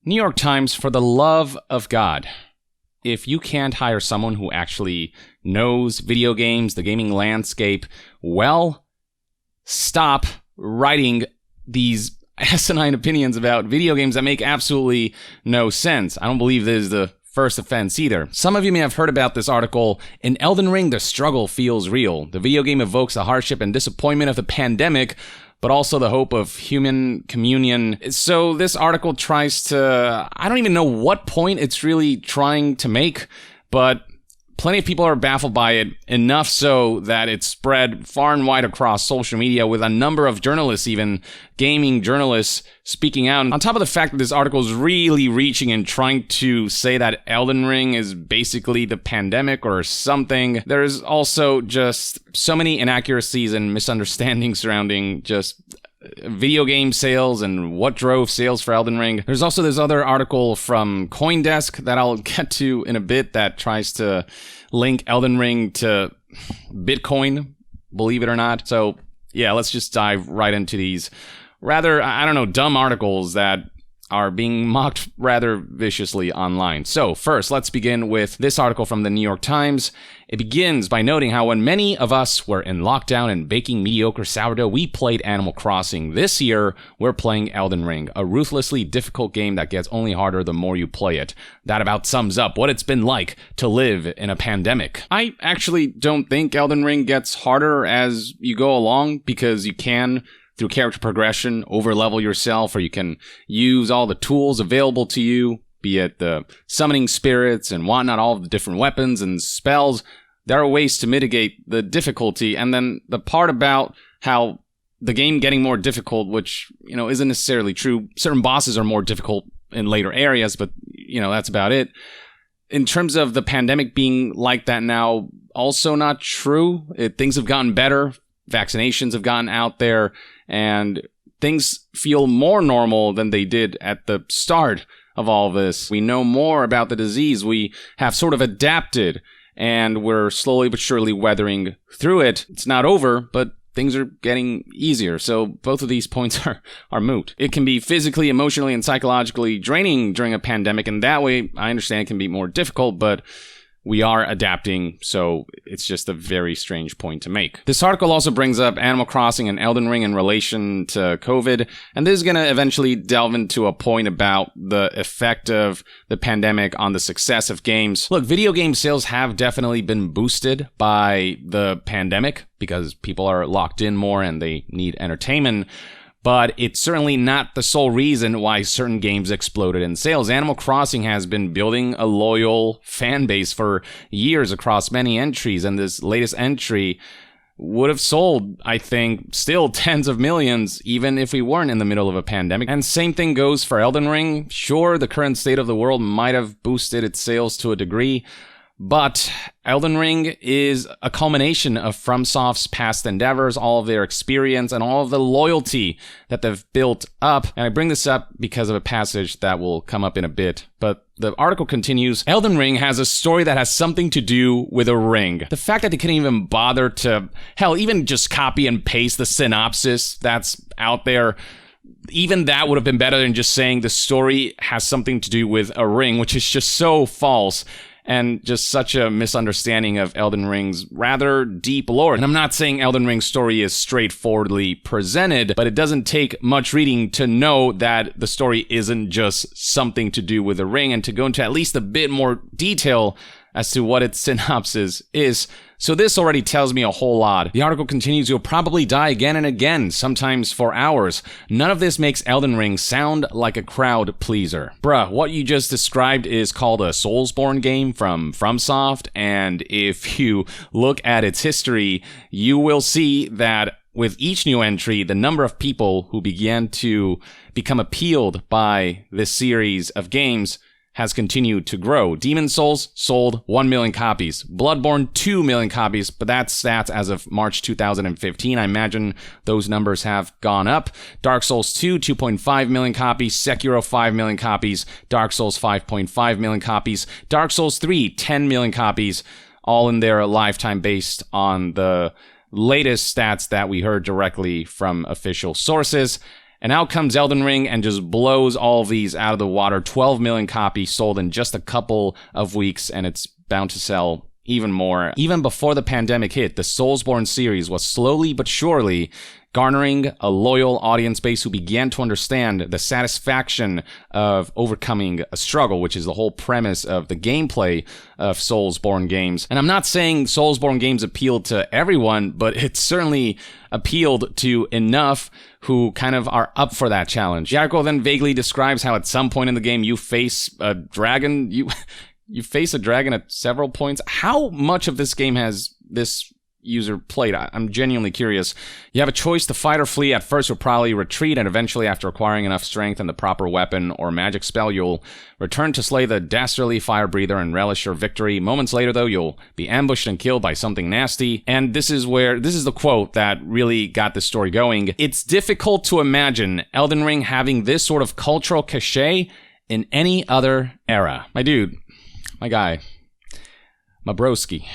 New York Times, for the love of God, if you can't hire someone who actually knows video games, the gaming landscape, well, stop writing these asinine opinions about video games that make absolutely no sense. I don't believe this is the first offense either. Some of you may have heard about this article. In Elden Ring, the struggle feels real. The video game evokes the hardship and disappointment of the pandemic, but also the hope of human communion. So this article tries to, I don't even know what point it's really trying to make, but plenty of people are baffled by it, enough so that it's spread far and wide across social media, with a number of journalists, even gaming journalists, speaking out. On top of the fact that this article is really reaching and trying to say that Elden Ring is basically the pandemic or something, there's also just so many inaccuracies and misunderstandings surrounding just video game sales and what drove sales for Elden Ring. There's also this other article from CoinDesk that I'll get to in a bit that tries to link Elden Ring to Bitcoin, believe it or not. So yeah, let's just dive right into these rather, I don't know, dumb articles that are being mocked rather viciously online. So first, let's begin with this article from the New York Times. It begins by noting how when many of us were in lockdown and baking mediocre sourdough, we played Animal Crossing. This year, we're playing Elden Ring, a ruthlessly difficult game that gets only harder the more you play it. That about sums up what it's been like to live in a pandemic. I actually don't think Elden Ring gets harder as you go along, because you can, through character progression, overlevel yourself, or you can use all the tools available to you, be it the summoning spirits and whatnot, all of the different weapons and spells. There are ways to mitigate the difficulty. And then the part about how the game getting more difficult, which, isn't necessarily true. Certain bosses are more difficult in later areas, but, that's about it. In terms of the pandemic being like that now, also not true. Things have gotten better. Vaccinations have gotten out there, and things feel more normal than they did at the start of all of this. We know more about the disease. We have sort of adapted, and we're slowly but surely weathering through it. It's not over, but things are getting easier. So both of these points are moot. It can be physically, emotionally, and psychologically draining during a pandemic, and that way, I understand it can be more difficult, but we are adapting, so it's just a very strange point to make. This article also brings up Animal Crossing and Elden Ring in relation to COVID, and this is going to eventually delve into a point about the effect of the pandemic on the success of games. Look, video game sales have definitely been boosted by the pandemic because people are locked in more and they need entertainment. But it's certainly not the sole reason why certain games exploded in sales. Animal Crossing has been building a loyal fan base for years across many entries, and this latest entry would have sold, I think, still tens of millions, even if we weren't in the middle of a pandemic. And same thing goes for Elden Ring. Sure, the current state of the world might have boosted its sales to a degree, but Elden Ring is a culmination of FromSoft's past endeavors, all of their experience, and all of the loyalty that they've built up. And I bring this up because of a passage that will come up in a bit. But the article continues, Elden Ring has a story that has something to do with a ring. The fact that they couldn't even bother to, hell, even just copy and paste the synopsis that's out there, even that would have been better than just saying the story has something to do with a ring, which is just so false. And just such a misunderstanding of Elden Ring's rather deep lore. And I'm not saying Elden Ring's story is straightforwardly presented, but it doesn't take much reading to know that the story isn't just something to do with a ring, and to go into at least a bit more detail as to what its synopsis is. So this already tells me a whole lot. The article continues, you'll probably die again and again, sometimes for hours. None of this makes Elden Ring sound like a crowd pleaser. Bruh, what you just described is called a Soulsborne game from FromSoft, and if you look at its history, you will see that with each new entry, the number of people who began to become appealed by this series of games has continued to grow. Demon's Souls sold 1 million copies. Bloodborne, 2 million copies, but that's stats as of March 2015. I imagine those numbers have gone up. Dark Souls 2, 2.5 million copies. Sekiro, 5 million copies. Dark Souls, 5.5 million copies. Dark Souls 3, 10 million copies, all in their lifetime based on the latest stats that we heard directly from official sources. And out comes Elden Ring and just blows all of these out of the water. 12 million copies sold in just a couple of weeks, and it's bound to sell even more. Even before the pandemic hit, the Soulsborne series was slowly but surely garnering a loyal audience base who began to understand the satisfaction of overcoming a struggle, which is the whole premise of the gameplay of Soulsborne games. And I'm not saying Soulsborne games appealed to everyone, but it certainly appealed to enough who kind of are up for that challenge. The article then vaguely describes how at some point in the game you face a dragon. You face a dragon at several points. How much of this game has this user played? I'm genuinely curious. You have a choice to fight or flee. At first, you'll probably retreat, and eventually, after acquiring enough strength and the proper weapon or magic spell, you'll return to slay the dastardly fire breather and relish your victory. Moments later, though, you'll be ambushed and killed by something nasty. And this is the quote that really got the story going. It's difficult to imagine Elden Ring having this sort of cultural cachet in any other era. My dude, my guy, my broski.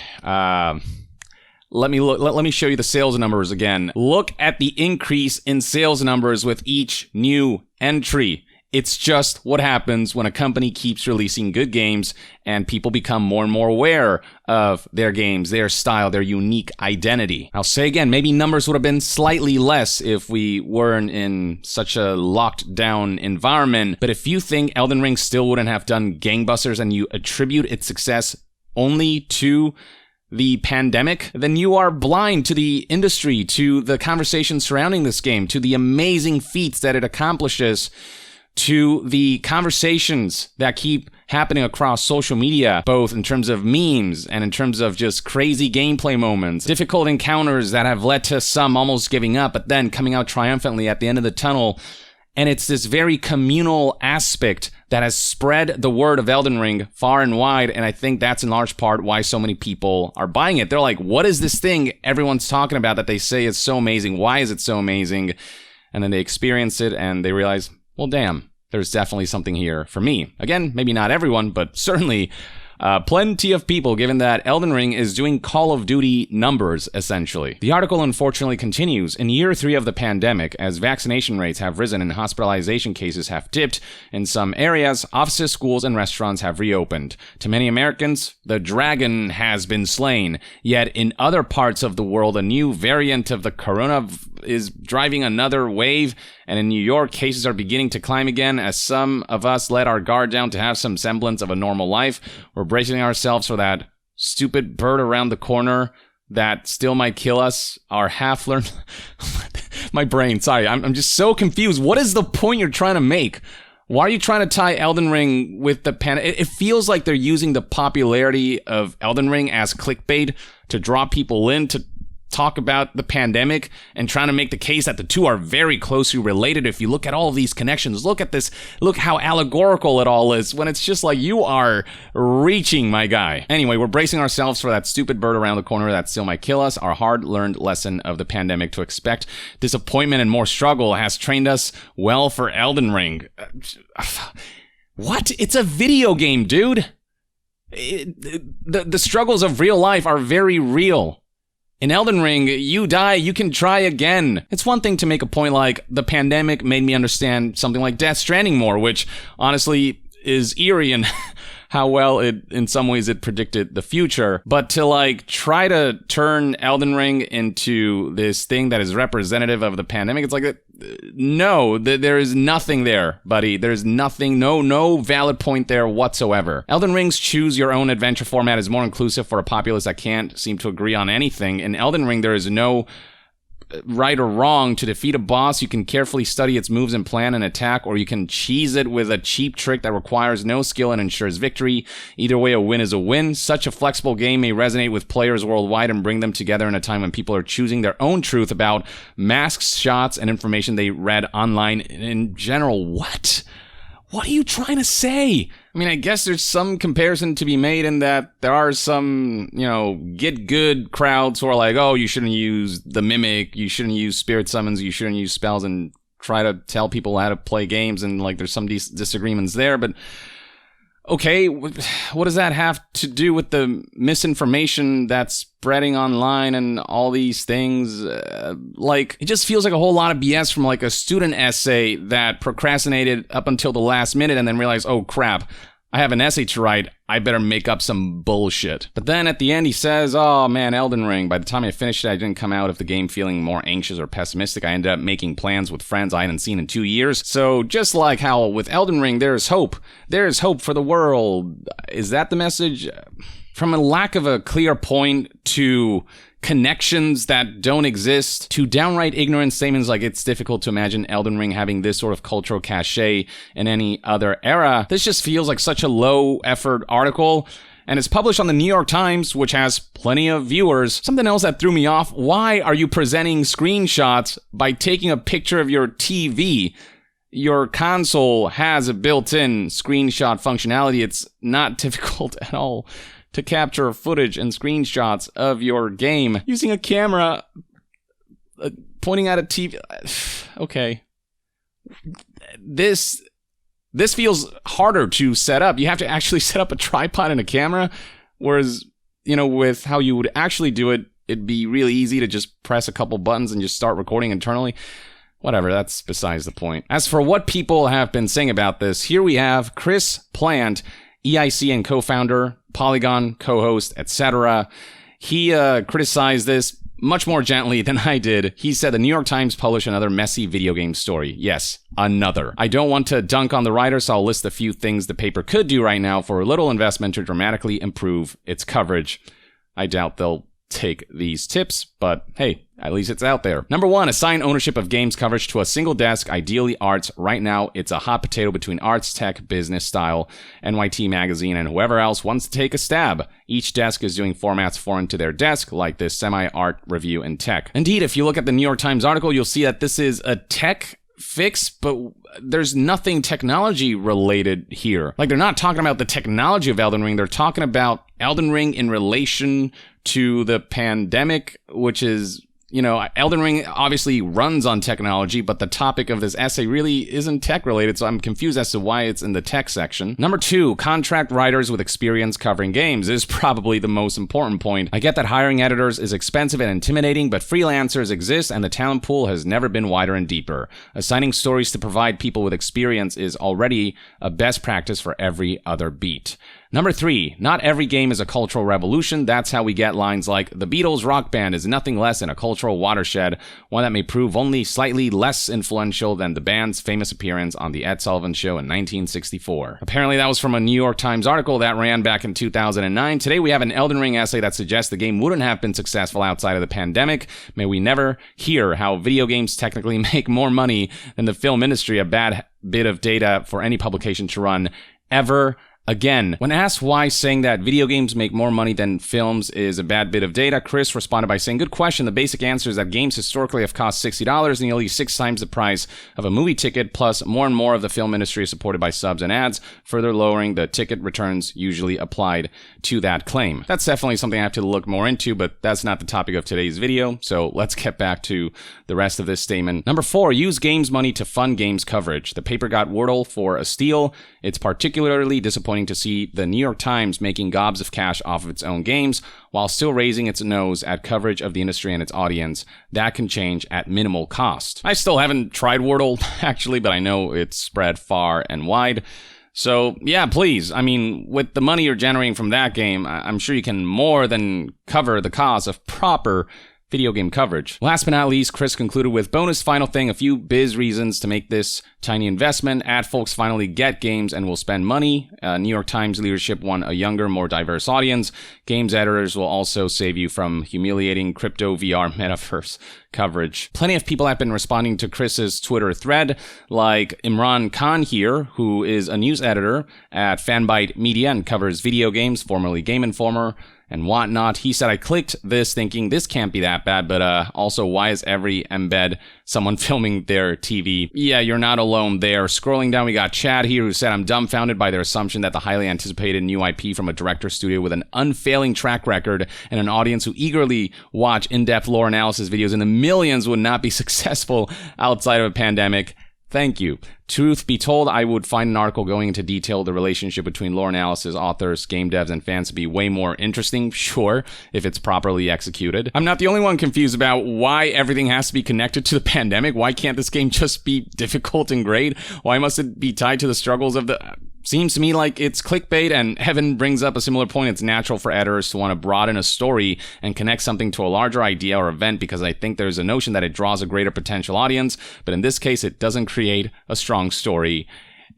Let me show you the sales numbers again. Look at the increase in sales numbers with each new entry. It's just what happens when a company keeps releasing good games and people become more and more aware of their games, their style, their unique identity. I'll say again, maybe numbers would have been slightly less if we weren't in such a locked down environment. But if you think Elden Ring still wouldn't have done gangbusters and you attribute its success only to the pandemic, then you are blind to the industry, to the conversation surrounding this game, to the amazing feats that it accomplishes, to the conversations that keep happening across social media, both in terms of memes and in terms of just crazy gameplay moments, difficult encounters that have led to some almost giving up, but then coming out triumphantly at the end of the tunnel. And it's this very communal aspect that has spread the word of Elden Ring far and wide, and I think that's in large part why so many people are buying it. They're like, what is this thing everyone's talking about that they say is so amazing? Why is it so amazing? And then they experience it and they realize, well, damn, there's definitely something here for me. Again, maybe not everyone, but certainly plenty of people, given that Elden Ring is doing Call of Duty numbers, essentially. The article unfortunately continues. In year 3 of the pandemic, as vaccination rates have risen and hospitalization cases have dipped in some areas, offices, schools, and restaurants have reopened. To many Americans, the dragon has been slain. Yet in other parts of the world, a new variant of the corona is driving another wave, and in New York, cases are beginning to climb again as some of us let our guard down to have some semblance of a normal life. We're bracing ourselves for that stupid bird around the corner that still might kill us. Our half-learned... My brain, sorry, I'm just so confused. What is the point you're trying to make? Why are you trying to tie Elden Ring with the It feels like they're using the popularity of Elden Ring as clickbait to draw people in to talk about the pandemic and trying to make the case that the two are very closely related. If you look at all of these connections, look at this, look how allegorical it all is, when it's just like, you are reaching, my guy. Anyway, we're bracing ourselves for that stupid bird around the corner that still might kill us. Our hard-learned lesson of the pandemic to expect disappointment and more struggle has trained us well for Elden Ring. What? It's a video game, dude. The struggles of real life are very real. In Elden Ring, you die, you can try again. It's one thing to make a point like, the pandemic made me understand something like Death Stranding more, which honestly is eerie in how well in some ways it predicted the future. But to like try to turn Elden Ring into this thing that is representative of the pandemic, it's like, no, there is nothing there, buddy. There's nothing, no valid point there whatsoever. Elden Ring's choose your own adventure format is more inclusive for a populace that can't seem to agree on anything. In Elden Ring, there is no right or wrong. To defeat a boss, you can carefully study its moves and plan an attack, or you can cheese it with a cheap trick that requires no skill and ensures victory. Either way, a win is a win. Such a flexible game may resonate with players worldwide and bring them together in a time when people are choosing their own truth about masks, shots, and information they read online in general. What are you trying to say? I mean, I guess there's some comparison to be made in that there are some, get good crowds who are like, oh, you shouldn't use the Mimic, you shouldn't use spirit summons, you shouldn't use spells, and try to tell people how to play games, and like there's some disagreements there, but Okay, what does that have to do with the misinformation that's spreading online and all these things? It just feels like a whole lot of BS from like a student essay that procrastinated up until the last minute and then realized, oh crap, I have an essay to write, I better make up some bullshit. But then at the end he says, oh man, Elden Ring, by the time I finished it, I didn't come out of the game feeling more anxious or pessimistic. I ended up making plans with friends I hadn't seen in 2 years. So just like how with Elden Ring, there's hope. There's hope for the world. Is that the message? From a lack of a clear point to connections that don't exist to downright ignorant statements like it's difficult to imagine Elden Ring having this sort of cultural cachet in any other era. This just feels like such a low effort article, and it's published on the New York Times, which has plenty of viewers. Something else that threw me off, why are you presenting screenshots by taking a picture of your TV? Your console has a built-in screenshot functionality. It's not difficult at all to capture footage and screenshots of your game using a camera pointing at a TV. Okay. This feels harder to set up. You have to actually set up a tripod and a camera, whereas, with how you would actually do it, it'd be really easy to just press a couple buttons and just start recording internally. Whatever, that's besides the point. As for what people have been saying about this, here we have Chris Plant, EIC and co-founder, Polygon co-host, etc. He criticized this much more gently than I did. He said the New York Times published another messy video game story. Yes, another. I don't want to dunk on the writer, so I'll list a few things the paper could do right now for a little investment to dramatically improve its coverage. I doubt they'll take these tips, but hey, at least it's out there. Number 1, assign ownership of games coverage to a single desk, ideally Arts. Right now, it's a hot potato between Arts, Tech, Business, Style, NYT Magazine, and whoever else wants to take a stab. Each desk is doing formats foreign to their desk, like this semi-art review in Tech. Indeed, if you look at the New York Times article, you'll see that this is a tech fix, but there's nothing technology related here. Like, they're not talking about the technology of Elden Ring, they're talking about Elden Ring in relation to the pandemic, which is, Elden Ring obviously runs on technology, but the topic of this essay really isn't tech related, so I'm confused as to why it's in the tech section. Number 2, contract writers with experience covering games is probably the most important point. I get that hiring editors is expensive and intimidating, but freelancers exist and the talent pool has never been wider and deeper. Assigning stories to provide people with experience is already a best practice for every other beat. Number 3, not every game is a cultural revolution. That's how we get lines like, the Beatles rock band is nothing less than a cultural watershed, one that may prove only slightly less influential than the band's famous appearance on The Ed Sullivan Show in 1964. Apparently that was from a New York Times article that ran back in 2009. Today we have an Elden Ring essay that suggests the game wouldn't have been successful outside of the pandemic. May we never hear how video games technically make more money than the film industry, a bad bit of data for any publication to run ever again. When asked why saying that video games make more money than films is a bad bit of data, Chris responded by saying, good question. The basic answer is that games historically have cost $60, nearly 6 times the price of a movie ticket, plus more and more of the film industry is supported by subs and ads, further lowering the ticket returns usually applied to that claim. That's definitely something I have to look more into, but that's not the topic of today's video, so let's get back to the rest of this statement. Number 4, use games money to fund games coverage. The paper got Wordle for a steal. It's particularly disappointing to see the New York Times making gobs of cash off of its own games while still raising its nose at coverage of the industry and its audience. That can change at minimal cost. I still haven't tried Wordle, actually, but I know it's spread far and wide. So, yeah, please. I mean, with the money you're generating from that game, I'm sure you can more than cover the cost of proper video game coverage. Last but not least, Chris concluded with bonus final thing, a few biz reasons to make this tiny investment. Ad folks finally get games and will spend money. New York Times leadership want a younger, more diverse audience. Games editors will also save you from humiliating crypto VR metaverse coverage. Plenty of people have been responding to Chris's Twitter thread, like Imran Khan here, who is a news editor at Fanbyte Media and covers video games, formerly Game Informer and whatnot. He said, I clicked this thinking this can't be that bad, but also why is every embed someone filming their TV? Yeah, you're not alone there. Scrolling down, we got Chad here who said, I'm dumbfounded by their assumption that the highly anticipated new IP from a director studio with an unfailing track record and an audience who eagerly watch in-depth lore analysis videos in the millions would not be successful outside of a pandemic. Thank you. Truth be told, I would find an article going into detail the relationship between lore analysis, authors, game devs, and fans to be way more interesting, sure, if it's properly executed. I'm not the only one confused about why everything has to be connected to the pandemic. Why can't this game just be difficult and great? Why must it be tied to the struggles of the... Seems to me like it's clickbait, and Heaven brings up a similar point. It's natural for editors to want to broaden a story and connect something to a larger idea or event because I think there's a notion that it draws a greater potential audience, but in this case, it doesn't create a strong story.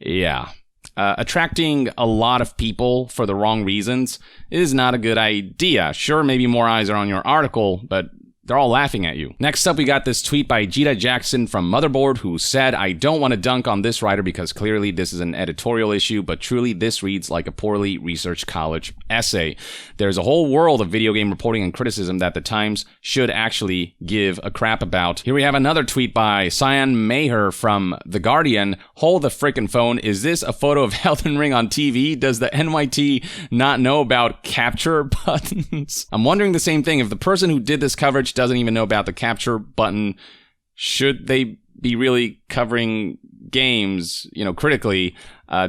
Yeah. Attracting a lot of people for the wrong reasons is not a good idea. Sure, maybe more eyes are on your article, but they're all laughing at you. Next up, we got this tweet by Jita Jackson from Motherboard, who said, I don't want to dunk on this writer because clearly this is an editorial issue, but truly this reads like a poorly researched college essay. There's a whole world of video game reporting and criticism that the Times should actually give a crap about. Here we have another tweet by Cyan Maher from The Guardian. Hold the frickin' phone. Is this a photo of Elden Ring on TV? Does the NYT not know about capture buttons? I'm wondering the same thing. If the person who did this coverage doesn't even know about the capture button, should they be really covering games, critically?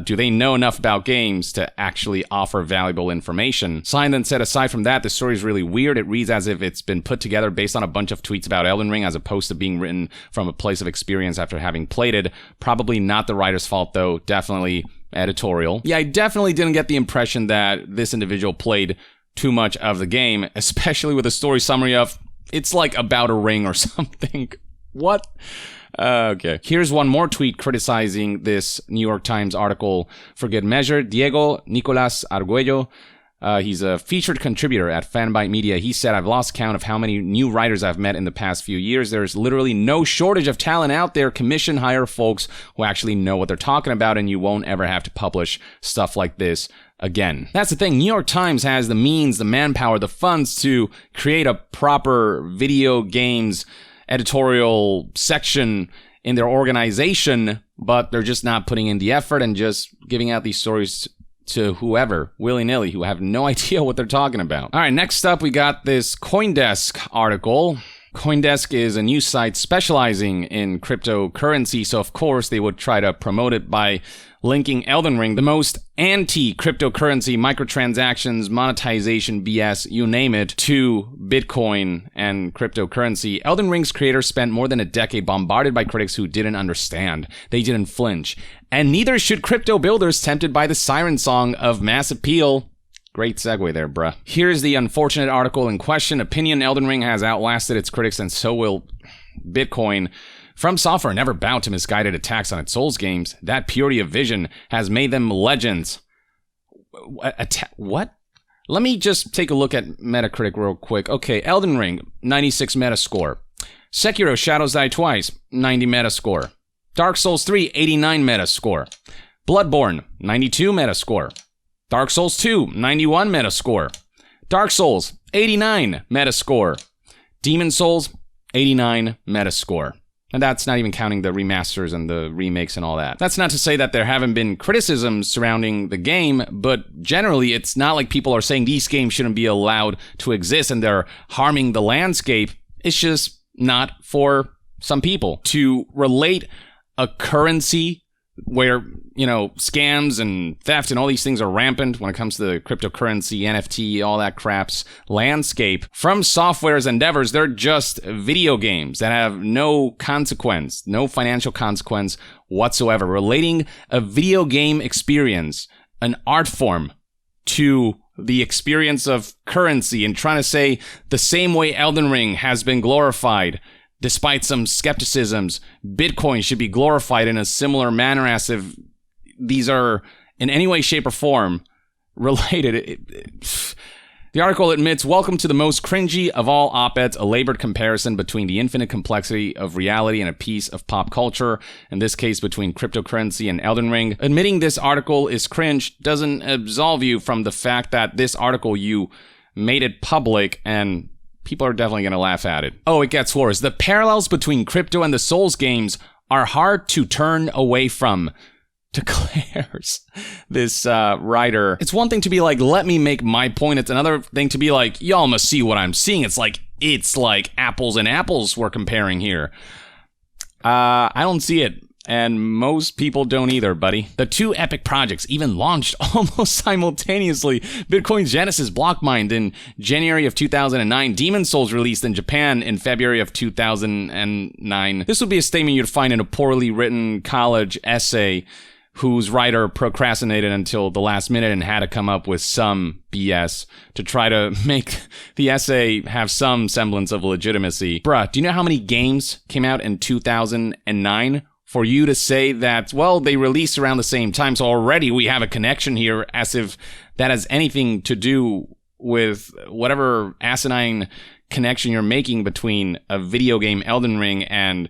Do they know enough about games to actually offer valuable information? Sign then said, aside from that, the story is really weird. It reads as if it's been put together based on a bunch of tweets about Elden Ring as opposed to being written from a place of experience after having played it. Probably not the writer's fault, though. Definitely editorial. Yeah, I definitely didn't get the impression that this individual played too much of the game, especially with a story summary of it's like about a ring or something. What? Okay. Here's one more tweet criticizing this New York Times article for good measure. Diego Nicolas Arguello, he's a featured contributor at Fanbyte Media. He said, I've lost count of how many new writers I've met in the past few years. There's literally no shortage of talent out there. Commission hire folks who actually know what they're talking about, and you won't ever have to publish stuff like this again. That's the thing. New York Times has the means, the manpower, the funds to create a proper video games editorial section in their organization, but they're just not putting in the effort and just giving out these stories to whoever, willy-nilly, who have no idea what they're talking about. All right, next up, we got this CoinDesk article. CoinDesk is a news site specializing in cryptocurrency, so of course they would try to promote it by linking Elden Ring, the most anti-cryptocurrency, microtransactions, monetization, BS, you name it, to Bitcoin and cryptocurrency. Elden Ring's creator spent more than a decade bombarded by critics who didn't understand. They didn't flinch. And neither should crypto builders tempted by the siren song of mass appeal. Great segue there, bruh. Here's the unfortunate article in question. Opinion: Elden Ring has outlasted its critics, and so will Bitcoin. From Software never bowed to misguided attacks on its Souls games. That purity of vision has made them legends. What? Let me just take a look at Metacritic real quick. Okay, Elden Ring, 96 Metascore. Sekiro Shadows Die Twice, 90 Metascore. Dark Souls 3, 89 Metascore. Bloodborne, 92 Metascore. Dark Souls 2, 91 Metascore. Dark Souls, 89 Metascore. Demon Souls, 89 Metascore. And that's not even counting the remasters and the remakes and all that. That's not to say that there haven't been criticisms surrounding the game, but generally it's not like people are saying these games shouldn't be allowed to exist and they're harming the landscape. It's just not for some people. To relate a currency where, scams and theft and all these things are rampant when it comes to the cryptocurrency, NFT, all that crap's landscape. From Software's endeavors, they're just video games that have no consequence, no financial consequence whatsoever. Relating a video game experience, an art form, to the experience of currency and trying to say the same way Elden Ring has been glorified, despite some skepticisms, Bitcoin should be glorified in a similar manner as if these are in any way, shape, or form related. The article admits, welcome to the most cringy of all op-eds, a labored comparison between the infinite complexity of reality and a piece of pop culture, in this case between cryptocurrency and Elden Ring. Admitting this article is cringe doesn't absolve you from the fact that this article, you made it public and people are definitely going to laugh at it. Oh, it gets worse. The parallels between crypto and the Souls games are hard to turn away from, declares this writer. It's one thing to be like, let me make my point. It's another thing to be like, y'all must see what I'm seeing. It's like apples and apples we're comparing here. I don't see it. And most people don't either, buddy. The two epic projects even launched almost simultaneously. Bitcoin Genesis block mined in January of 2009. Demon Souls released in Japan in February of 2009. This would be a statement you'd find in a poorly written college essay whose writer procrastinated until the last minute and had to come up with some BS to try to make the essay have some semblance of legitimacy. Bruh, do you know how many games came out in 2009? For you to say that, well, they released around the same time, so already we have a connection here, as if that has anything to do with whatever asinine connection you're making between a video game, Elden Ring, and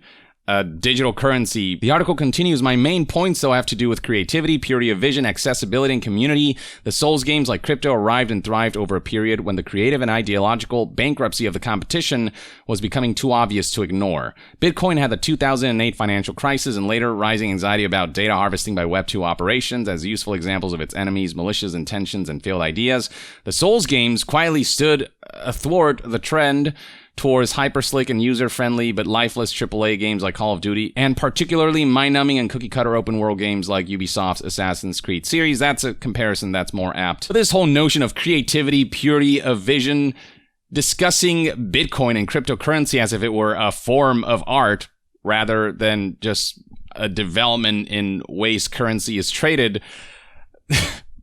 a digital currency. The article continues, my main points, though, have to do with creativity, purity of vision, accessibility, and community. The Souls games like Crypto arrived and thrived over a period when the creative and ideological bankruptcy of the competition was becoming too obvious to ignore. Bitcoin had the 2008 financial crisis and later rising anxiety about data harvesting by Web2 operations as useful examples of its enemies' malicious intentions and failed ideas. The Souls games quietly stood athwart the trend towards hyper-slick and user-friendly but lifeless AAA games like Call of Duty, and particularly mind-numbing and cookie-cutter open-world games like Ubisoft's Assassin's Creed series. That's a comparison that's more apt. But this whole notion of creativity, purity of vision, discussing Bitcoin and cryptocurrency as if it were a form of art rather than just a development in ways currency is traded,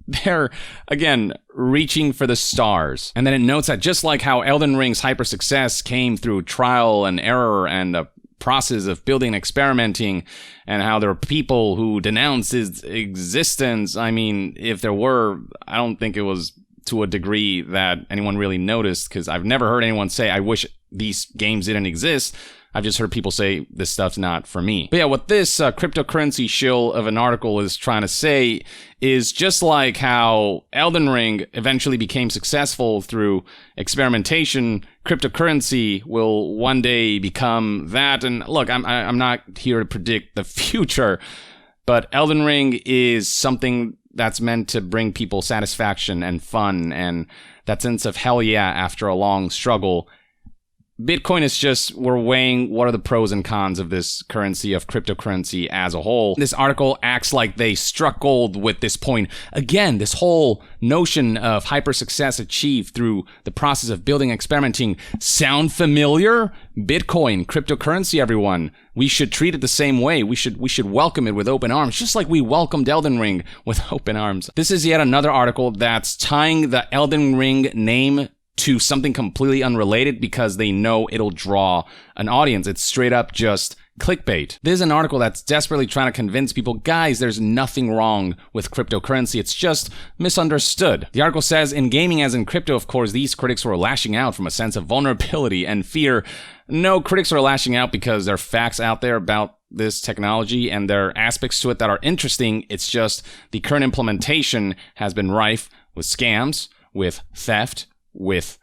they're, again, reaching for the stars. And then it notes that just like how Elden Ring's hyper success came through trial and error and a process of building and experimenting, and how there are people who denounce its existence. I mean, if there were, I don't think it was to a degree that anyone really noticed, because I've never heard anyone say, I wish these games didn't exist. I've just heard people say this stuff's not for me. But yeah, what this cryptocurrency shill of an article is trying to say is just like how Elden Ring eventually became successful through experimentation, cryptocurrency will one day become that. And look, I'm not here to predict the future, but Elden Ring is something that's meant to bring people satisfaction and fun and that sense of hell yeah after a long struggle. Bitcoin is just, we're weighing what are the pros and cons of this currency, of cryptocurrency as a whole. This article acts like they struck gold with this point. Again, this whole notion of hyper success achieved through the process of building and experimenting. Sound familiar? Bitcoin, cryptocurrency, everyone. We should treat it the same way. We should welcome it with open arms, just like we welcomed Elden Ring with open arms. This is yet another article that's tying the Elden Ring name to something completely unrelated because they know it'll draw an audience. It's straight up just clickbait. This is an article that's desperately trying to convince people, guys, there's nothing wrong with cryptocurrency. It's just misunderstood. The article says, in gaming as in crypto, of course, these critics were lashing out from a sense of vulnerability and fear. No, critics are lashing out because there are facts out there about this technology and there are aspects to it that are interesting. It's just the current implementation has been rife with scams, with theft, with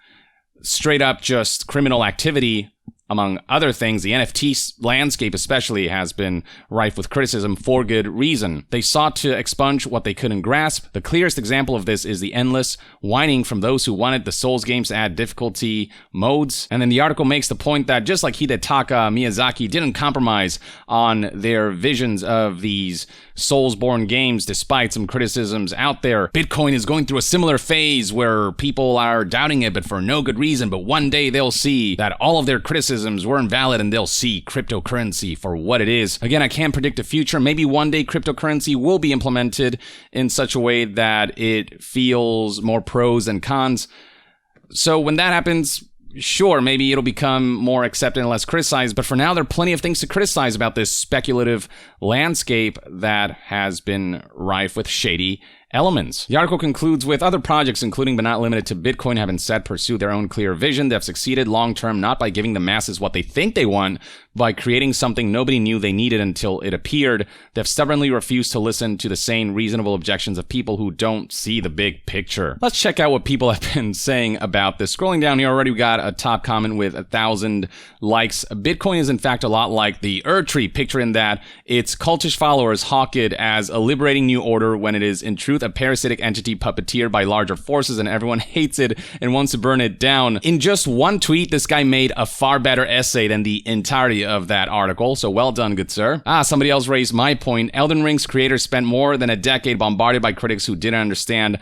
straight up just criminal activity, among other things. The NFT landscape especially has been rife with criticism for good reason. They sought to expunge what they couldn't grasp. The clearest example of this is the endless whining from those who wanted the Souls games to add difficulty modes. And then the article makes the point that just like Hidetaka Miyazaki didn't compromise on their visions of these Souls-born games despite some criticisms out there, Bitcoin is going through a similar phase where people are doubting it but for no good reason, but one day they'll see that all of their criticisms were invalid and they'll see cryptocurrency for what it is. Again, I can't predict the future. Maybe one day cryptocurrency will be implemented in such a way that it feels more pros than cons. So when that happens, sure, maybe it'll become more accepted and less criticized, but for now, there are plenty of things to criticize about this speculative landscape that has been rife with shady elements. The article concludes with other projects, including but not limited to Bitcoin, have instead pursued their own clear vision. They have succeeded long-term not by giving the masses what they think they want, by creating something nobody knew they needed until it appeared. They've stubbornly refused to listen to the sane, reasonable objections of people who don't see the big picture. Let's check out what people have been saying about this. Scrolling down here already, we got a top comment with 1,000 likes. Bitcoin is in fact a lot like the Tree picture in that its cultish followers hawk it as a liberating new order when it is in truth truth, a parasitic entity puppeteered by larger forces, and everyone hates it and wants to burn it down. In just one tweet, this guy made a far better essay than the entirety of that article, so well done, good sir. Somebody else raised my point. Elden Ring's creators spent more than a decade bombarded by critics who didn't understand.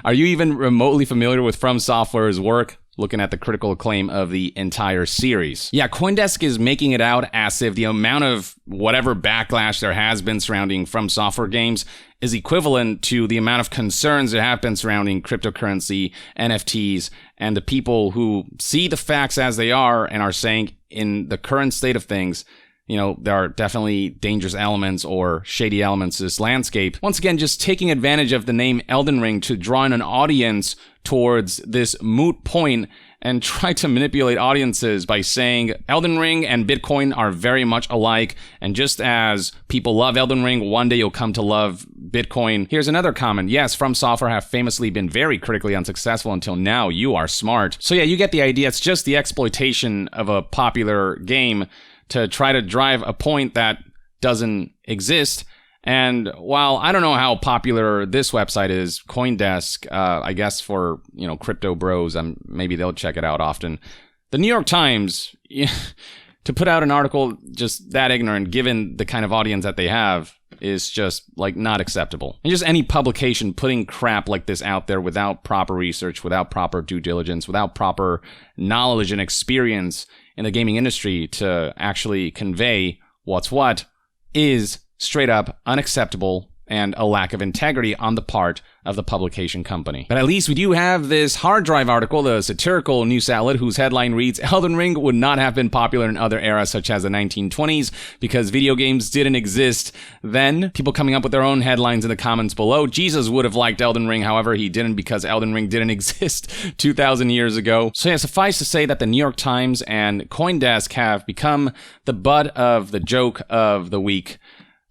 Are you even remotely familiar with From Software's work? Looking at the critical acclaim of the entire series. Yeah, CoinDesk is making it out as if the amount of whatever backlash there has been surrounding From Software games is equivalent to the amount of concerns there have been surrounding cryptocurrency, NFTs, and the people who see the facts as they are and are saying in the current state of things, you know, there are definitely dangerous elements or shady elements to this landscape. Once again, just taking advantage of the name Elden Ring to draw in an audience towards this moot point and try to manipulate audiences by saying Elden Ring and Bitcoin are very much alike, and just as people love Elden Ring, one day you'll come to love Bitcoin. Here's another comment. Yes, From Software have famously been very critically unsuccessful until now. You are smart. So yeah, you get the idea. It's just the exploitation of a popular game to try to drive a point that doesn't exist. And while I don't know how popular this website is, CoinDesk, I guess for, you know, crypto bros, maybe they'll check it out often. The New York Times, to put out an article just that ignorant, given the kind of audience that they have, is just, like, not acceptable. And just any publication putting crap like this out there without proper research, without proper due diligence, without proper knowledge and experience in the gaming industry to actually convey what's what is straight up unacceptable and a lack of integrity on the part of the publication company. But at least we do have this hard drive article, the satirical news outlet, whose headline reads, Elden Ring would not have been popular in other eras such as the 1920s because video games didn't exist then. People coming up with their own headlines in the comments below. Jesus would have liked Elden Ring, however he didn't because Elden Ring didn't exist 2,000 years ago. So yeah, suffice to say that the New York Times and CoinDesk have become the butt of the joke of the week.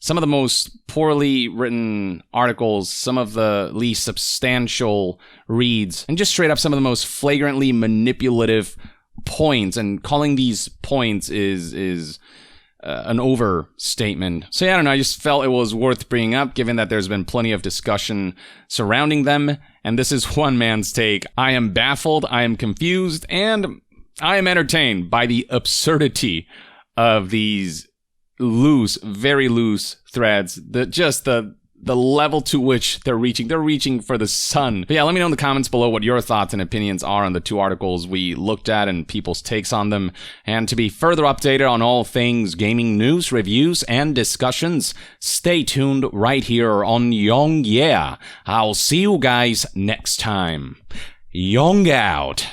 Some of the most poorly written articles, some of the least substantial reads, and just straight up some of the most flagrantly manipulative points. And calling these points is an overstatement. So yeah, I don't know, I just felt it was worth bringing up given that there's been plenty of discussion surrounding them. And this is one man's take. I am baffled, I am confused, and I am entertained by the absurdity of these loose, very loose threads. The level to which they're reaching for the sun. But yeah, let me know in the comments below what your thoughts and opinions are on the two articles we looked at and people's takes on them. And to be further updated on all things gaming news, reviews, and discussions, stay tuned right here on Young Yeah. I'll see you guys next time. Young out.